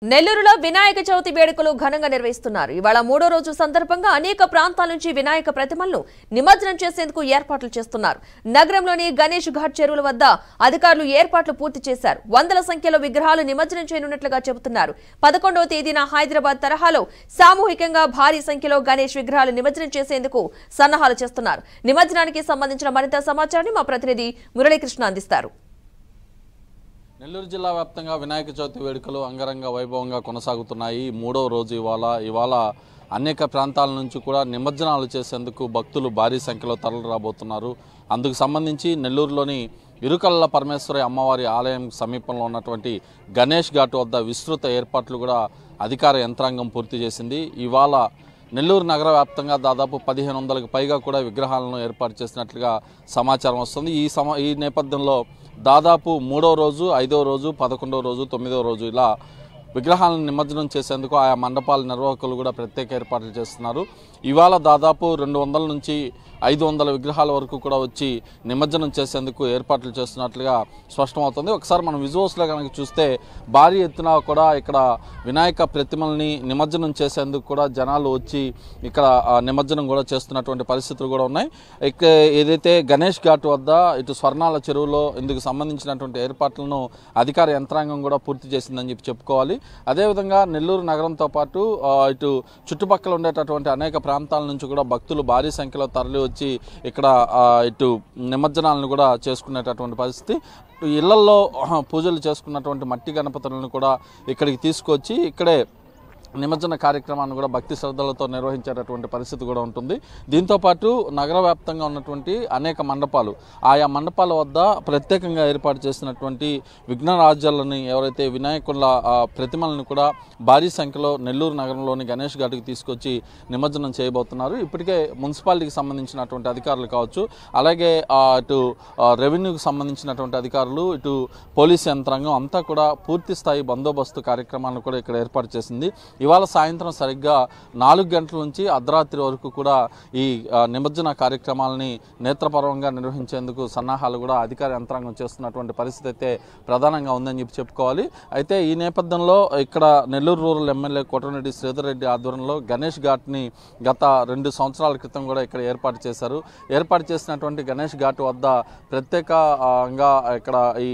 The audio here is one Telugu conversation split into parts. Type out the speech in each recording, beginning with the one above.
నెల్లూరులో వినాయక చవితి వేడుకలు ఘనంగా నిర్వహిస్తున్నారు. ఇవాళ మూడో రోజు సందర్భంగా అనేక ప్రాంతాల నుంచి వినాయక ప్రతిమలను నిమజ్జనం చేసేందుకు ఏర్పాట్లు చేస్తున్నారు. నగరంలోని గణేష్ ఘాట్ చెరువుల వద్ద అధికారులు ఏర్పాట్లు పూర్తి చేశారు. వందల సంఖ్యలో విగ్రహాలు నిమజ్జనం చేయనున్నట్లుగా చెబుతున్నారు. 11వ తేదీన హైదరాబాద్ తరహాలో సామూహికంగా భారీ సంఖ్యలో గణేష్ విగ్రహాలు నిమజ్జనం చేసేందుకు సన్నాహాలు చేస్తున్నారు. నిమజ్జనానికి సంబంధించిన మరింత సమాచారాన్ని మా ప్రతినిధి మురళీకృష్ణ అందిస్తారు. నెల్లూరు జిల్లా వ్యాప్తంగా వినాయక చవితి వేడుకలు అంగరంగ వైభవంగా కొనసాగుతున్నాయి. మూడవ రోజు ఇవాళ అనేక ప్రాంతాల నుంచి కూడా నిమజ్జనాలు చేసేందుకు భక్తులు భారీ సంఖ్యలో తరలి రాబోతున్నారు. అందుకు సంబంధించి నెల్లూరులోని ఇరుకల్ల పరమేశ్వరి అమ్మవారి ఆలయం సమీపంలో ఉన్నటువంటి గణేష్ ఘాట్ వద్ద విస్తృత ఏర్పాట్లు కూడా అధికార యంత్రాంగం పూర్తి చేసింది. ఇవాళ నెల్లూరు నగర వ్యాప్తంగా దాదాపు 1500కు పైగా కూడా విగ్రహాలను ఏర్పాటు చేసినట్లుగా సమాచారం వస్తుంది. ఈ నేపథ్యంలో దాదాపు 3వ రోజు, 5వ రోజు, 11వ రోజు, 9వ రోజు ఇలా విగ్రహాలను నిమజ్జనం చేసేందుకు ఆయా మండపాల నిర్వాహకులు కూడా ప్రత్యేక ఏర్పాట్లు చేస్తున్నారు. ఇవాళ దాదాపు 200 నుంచి 500 విగ్రహాల వరకు కూడా వచ్చి నిమజ్జనం చేసేందుకు ఏర్పాట్లు చేస్తున్నట్లుగా స్పష్టమవుతుంది. ఒకసారి మనం విజువల్స్లో కనుక చూస్తే భారీ ఎత్తున కూడా ఇక్కడ వినాయక ప్రతిమల్ని నిమజ్జనం చేసేందుకు కూడా జనాలు వచ్చి ఇక్కడ నిమజ్జనం కూడా చేస్తున్నటువంటి పరిస్థితులు కూడా ఉన్నాయి. ఇక ఏదైతే గణేష్ ఘాట్ వద్ద ఇటు స్వర్ణాల చెరువులో ఇందుకు సంబంధించినటువంటి ఏర్పాట్లను అధికార యంత్రాంగం కూడా పూర్తి చేసిందని చెప్పుకోవాలి. అదేవిధంగా నెల్లూరు నగరంతో పాటు ఇటు చుట్టుపక్కల ఉండేటటువంటి అనేక ప్రాంతాల నుంచి కూడా భక్తులు భారీ సంఖ్యలో తరలి వచ్చి ఇక్కడ ఇటు నిమజ్జనాలను కూడా చేసుకునేటటువంటి పరిస్థితి. ఇళ్లల్లో పూజలు చేసుకున్నటువంటి మట్టి గణపతులను కూడా ఇక్కడికి తీసుకొచ్చి ఇక్కడే నిమజ్జన కార్యక్రమాన్ని కూడా భక్తి శ్రద్ధలతో నిర్వహించేటటువంటి పరిస్థితి కూడా ఉంటుంది. దీంతోపాటు నగర వ్యాప్తంగా ఉన్నటువంటి అనేక మండపాలు, ఆయా మండపాల వద్ద ప్రత్యేకంగా ఏర్పాటు చేసినటువంటి విఘ్నరాజ్యాలని ఎవరైతే వినాయకుల ప్రతిమలను కూడా భారీ సంఖ్యలో నెల్లూరు నగరంలోని గణేష్ ఘాట్కి తీసుకొచ్చి నిమజ్జనం చేయబోతున్నారు. ఇప్పటికే మున్సిపాలిటీకి సంబంధించినటువంటి అధికారులు కావచ్చు, అలాగే ఇటు రెవెన్యూకి సంబంధించినటువంటి అధికారులు, ఇటు పోలీస్ యంత్రాంగం అంతా కూడా పూర్తి స్థాయి బందోబస్తు కార్యక్రమాలను కూడా ఇక్కడ ఏర్పాటు చేసింది. ఇవాళ సాయంత్రం సరిగ్గా 4 గంటల నుంచి అర్ధరాత్రి వరకు కూడా ఈ నిమజ్జన కార్యక్రమాలని నేత్రపర్వంగా నిర్వహించేందుకు సన్నాహాలు కూడా అధికార యంత్రాంగం చేస్తున్నటువంటి పరిస్థితి అయితే ప్రధానంగా ఉందని చెప్పుకోవాలి. అయితే ఈ నేపథ్యంలో ఇక్కడ నెల్లూరు రూరల్ ఎమ్మెల్యే కోటమిరెడ్డి శ్రీధర్ రెడ్డి ఆధ్వర్యంలో గణేష్ ఘాట్ని గత 2 సంవత్సరాల క్రితం కూడా ఇక్కడ ఏర్పాటు చేశారు. ఏర్పాటు చేసినటువంటి గణేష్ ఘాట్ వద్ద ప్రత్యేకంగా ఇక్కడ ఈ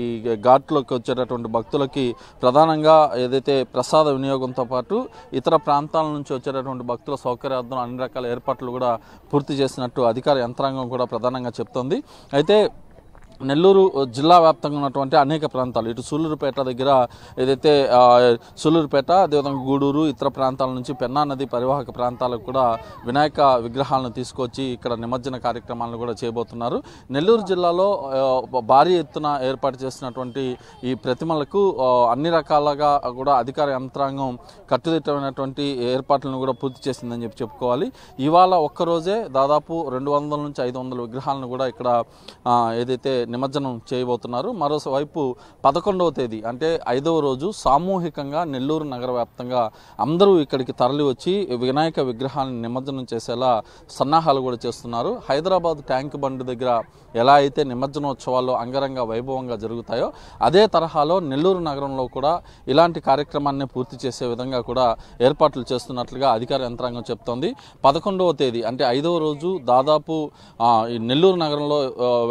ఘాట్లోకి వచ్చేటటువంటి భక్తులకి ప్రధానంగా ఏదైతే ప్రసాద వినియోగంతో పాటు ఇతర ప్రాంతాల నుంచి వచ్చేటటువంటి భక్తుల సౌకర్యార్థం అన్ని రకాల ఏర్పాట్లు కూడా పూర్తి చేసినట్టు అధికార యంత్రాంగం కూడా ప్రధానంగా చెప్తోంది. అయితే నెల్లూరు జిల్లా వ్యాప్తంగా ఉన్నటువంటి అనేక ప్రాంతాలు, ఇటు సూళ్లూరుపేట దగ్గర ఏదైతే సూళ్లూరుపేట, అదేవిధంగా గూడూరు, ఇతర ప్రాంతాల నుంచి పెన్నా నది పరివాహక ప్రాంతాలకు కూడా వినాయక విగ్రహాలను తీసుకొచ్చి ఇక్కడ నిమజ్జన కార్యక్రమాలను కూడా చేయబోతున్నారు. నెల్లూరు జిల్లాలో భారీ ఎత్తున ఏర్పాటు చేసినటువంటి ఈ ప్రతిమలకు అన్ని రకాలుగా కూడా అధికార యంత్రాంగం కట్టుదిట్టమైనటువంటి ఏర్పాట్లను కూడా పూర్తి చేసిందని చెప్పుకోవాలి. ఇవాళ ఒక్కరోజే దాదాపు 200 నుంచి 500 విగ్రహాలను కూడా ఇక్కడ ఏదైతే నిమజ్జనం చేయబోతున్నారు. మరోవైపు 11వ తేదీ అంటే 5వ రోజు సామూహికంగా నెల్లూరు నగర వ్యాప్తంగా అందరూ ఇక్కడికి తరలి వచ్చి వినాయక విగ్రహాలను నిమజ్జనం చేసేలా సన్నాహాలు కూడా చేస్తున్నారు. హైదరాబాద్ ట్యాంక్ బండ్ దగ్గర ఎలా అయితే నిమజ్జనోత్సవాలు అంగరంగ వైభవంగా జరుగుతాయో అదే తరహాలో నెల్లూరు నగరంలో కూడా ఇలాంటి కార్యక్రమాన్ని పూర్తి చేసే విధంగా కూడా ఏర్పాట్లు చేస్తున్నట్లుగా అధికార యంత్రాంగం చెప్తోంది. 11వ తేదీ అంటే 5వ రోజు దాదాపు నెల్లూరు నగరంలో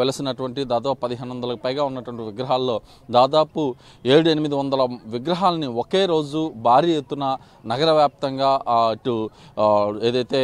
వెలసినటువంటి దాదాపు 1500కు పైగా ఉన్నటువంటి విగ్రహాల్లో దాదాపు 700-800 విగ్రహాలని ఒకే రోజు భారీ ఎత్తున నగర వ్యాప్తంగా ఇటు ఏదైతే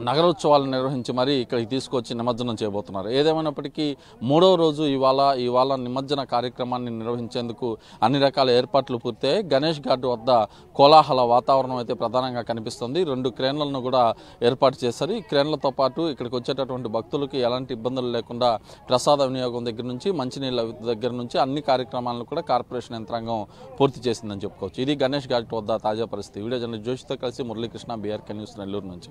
నగరోత్సవాలు నిర్వహించి మరీ ఇక్కడికి తీసుకొచ్చి నిమజ్జనం చేయబోతున్నారు. ఏదేమైనప్పటికీ 3వ రోజు ఇవాళ నిమజ్జన కార్యక్రమాన్ని నిర్వహించేందుకు అన్ని రకాల ఏర్పాట్లు పూర్తయ్యాయి. గణేష్ ఘాట్ వద్ద కోలాహల వాతావరణం అయితే ప్రధానంగా కనిపిస్తుంది. 2 క్రేన్లను కూడా ఏర్పాటు చేశారు. ఈ క్రేన్లతో పాటు ఇక్కడికి వచ్చేటటువంటి భక్తులకి ఎలాంటి ఇబ్బందులు లేకుండా ప్రసాద వినియోగం దగ్గర నుంచి మంచినీళ్ళ దగ్గర నుంచి అన్ని కార్యక్రమాలను కూడా కార్పొరేషన్ యంత్రాంగం పూర్తి చేసిందని చెప్పుకోవచ్చు. ఇది గణేష్ ఘాట్ వద్ద తాజా పరిస్థితి. వీడియో జర్నలిస్ట్ జోషితో కలిసి మురళీకృష్ణ, బీఆర్కే న్యూస్, నెల్లూరు నుంచి.